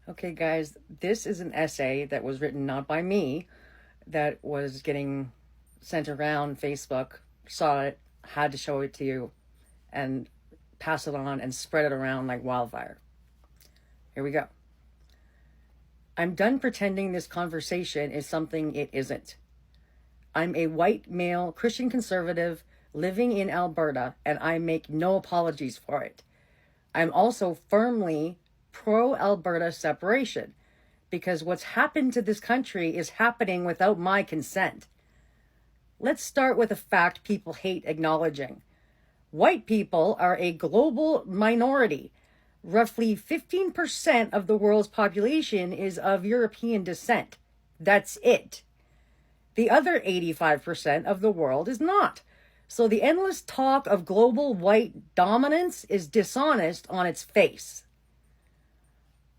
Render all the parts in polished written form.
Okay, guys, this is an essay that was written not by me, that was getting sent around Facebook, saw it, had to show it to you, and pass it on and spread it around like wildfire. Here we go. I'm done pretending this conversation is something it isn't. I'm a white male Christian conservative living in Alberta, and I make no apologies for it. I'm also firmly pro-Alberta separation, because what's happened to this country is happening without my consent. Let's start with a fact people hate acknowledging. White people are a global minority. Roughly 15% of the world's population is of European descent. That's it. The other 85% of the world is not. So the endless talk of global white dominance is dishonest on its face.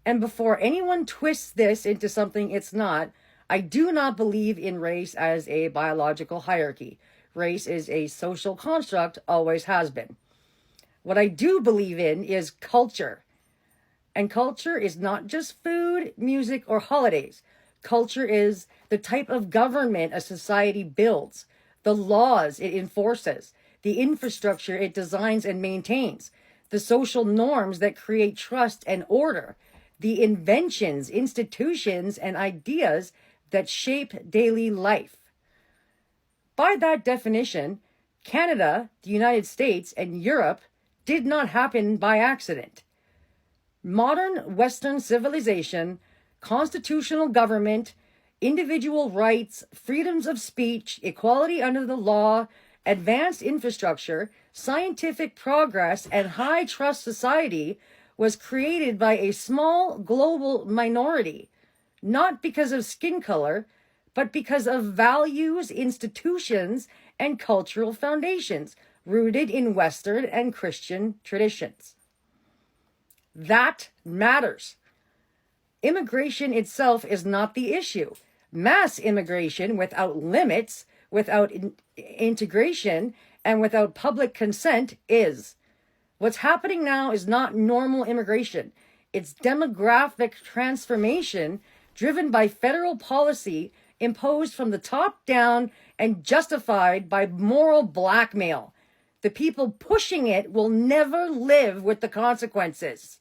And before anyone twists this into something it's not, I do not believe in race as a biological hierarchy. Race is a social construct, always has been. What I do believe in is culture. And culture is not just food, music, or holidays. Culture is the type of government a society builds, the laws it enforces, the infrastructure it designs and maintains, the social norms that create trust and order, the inventions, institutions, and ideas that shape daily life. By that definition, Canada, the United States, and Europe did not happen by accident. Modern Western civilization, constitutional government, individual rights, freedoms of speech, equality under the law, advanced infrastructure, scientific progress, and high trust society was created by a small global minority, not because of skin color, but because of values, institutions, and cultural foundations rooted in Western and Christian traditions. That matters. Immigration itself is not the issue. Mass immigration without limits, without integration, and without public consent is. What's happening now is not normal immigration. It's demographic transformation driven by federal policy imposed from the top down and justified by moral blackmail. The people pushing it will never live with the consequences.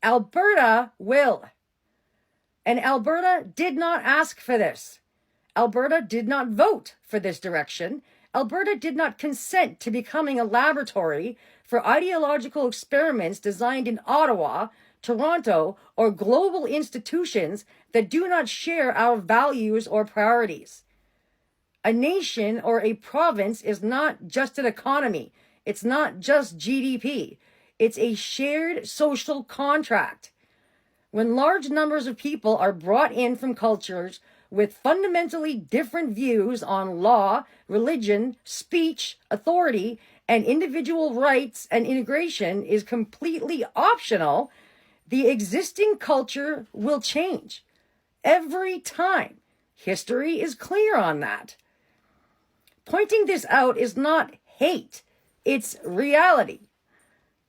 Alberta will. And Alberta did not ask for this. Alberta did not vote for this direction. Alberta did not consent to becoming a laboratory for ideological experiments designed in Ottawa, Toronto, or global institutions that do not share our values or priorities. A nation or a province is not just an economy. It's not just GDP. It's a shared social contract. When large numbers of people are brought in from cultures with fundamentally different views on law, religion, speech, authority, and individual rights, and integration is completely optional, the existing culture will change. Every time. History is clear on that. Pointing this out is not hate, it's reality.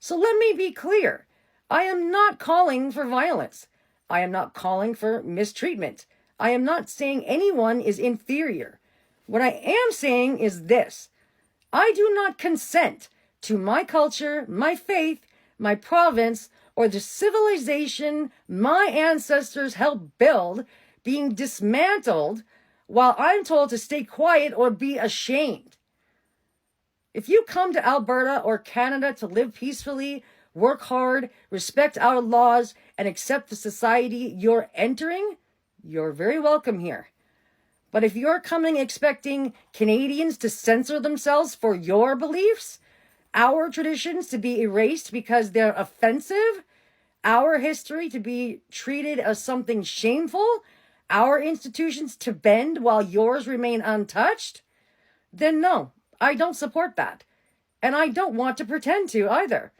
So let me be clear. I am not calling for violence. I am not calling for mistreatment. I am not saying anyone is inferior. What I am saying is this. I do not consent to my culture, my faith, my province, or the civilization my ancestors helped build being dismantled while I'm told to stay quiet or be ashamed. If you come to Alberta or Canada to live peacefully, work hard, respect our laws, and accept the society you're entering, you're very welcome here. But if you're coming expecting Canadians to censor themselves for your beliefs, our traditions to be erased because they're offensive, our history to be treated as something shameful, our institutions to bend while yours remain untouched, then no, I don't support that. And I don't want to pretend to either.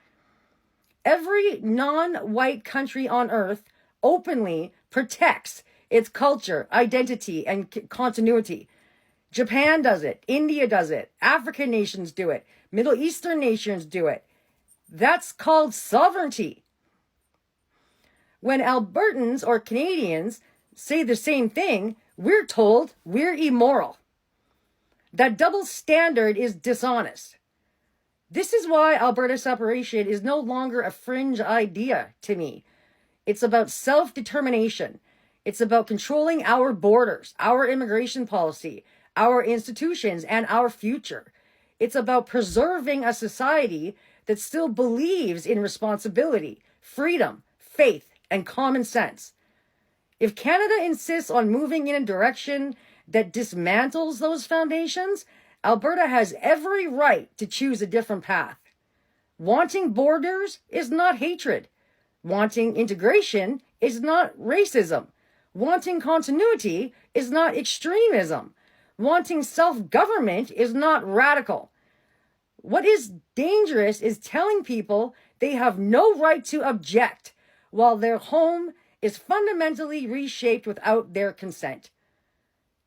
Every non-white country on earth openly protects its culture, identity, and continuity. Japan does it. India does it. African nations do it. Middle Eastern nations do it. That's called sovereignty. When Albertans or Canadians say the same thing, we're told we're immoral. That double standard is dishonest. This is why Alberta separation is no longer a fringe idea to me. It's about self-determination. It's about controlling our borders, our immigration policy, our institutions, and our future. It's about preserving a society that still believes in responsibility, freedom, faith, and common sense. If Canada insists on moving in a direction that dismantles those foundations, Alberta has every right to choose a different path. Wanting borders is not hatred. Wanting integration is not racism. Wanting continuity is not extremism. Wanting self-government is not radical. What is dangerous is telling people they have no right to object while their home is fundamentally reshaped without their consent.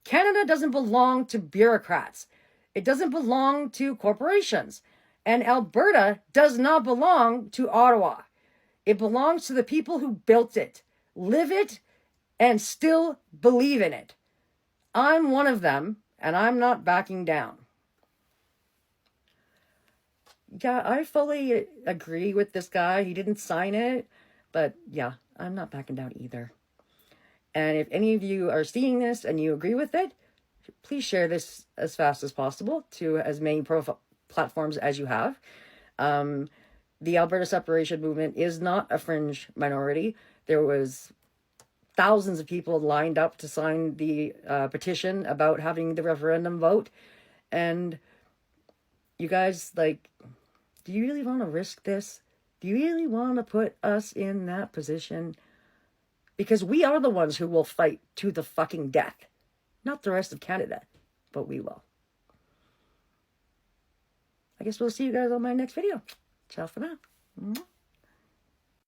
Canada doesn't belong to bureaucrats. It doesn't belong to corporations. And Alberta does not belong to Ottawa. It belongs to the people who built it, live it, and still believe in it. I'm one of them, and I'm not backing down. Yeah, I fully agree with this guy. He didn't sign it, but yeah, I'm not backing down either. And if any of you are seeing this and you agree with it, please share this as fast as possible to as many platforms as you have. The Alberta separation movement is not a fringe minority. There was thousands of people lined up to sign the petition about having the referendum vote. And you guys, like, do you really want to risk this? Do you really want to put us in that position? Because we are the ones who will fight to the fucking death. Not the rest of Canada, but we will. I guess we'll see you guys on my next video. Ciao for now.